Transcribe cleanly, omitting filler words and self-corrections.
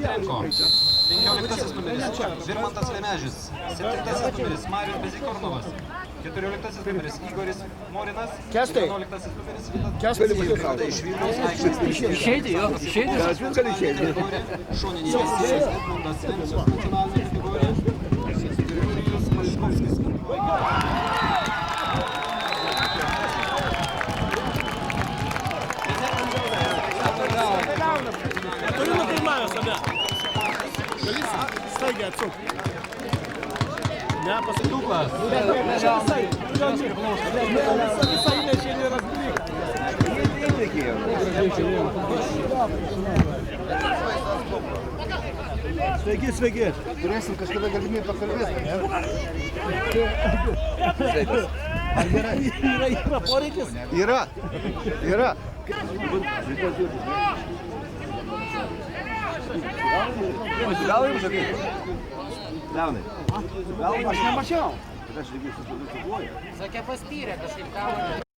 Petrenko, 15 numeris Virmantas Lemežis, 7 numeris Marius Bezikornovas, 14 numeris Igoris Morinas, 11 numeris Vitas iš Vilniaus aikštės. Išeiti, jo, išeiti. Šoninės Edmundas Vencius nacionalinė kategorija, Jurijus Mališkovskis. Turiu nufilmavęs tada. Gali staigiai atsukti. Ne, Duklas. Visai nešėlė yra Sveiki, sveiki. Turėsim kažkada galimybę pakalbėti, ne? Yra poreikis? Yra. Gal jums žakai? Leonai. Gal aš nemačiau. Bet aš lygiai su tuo. Sakė paspyrė kažkaip ką.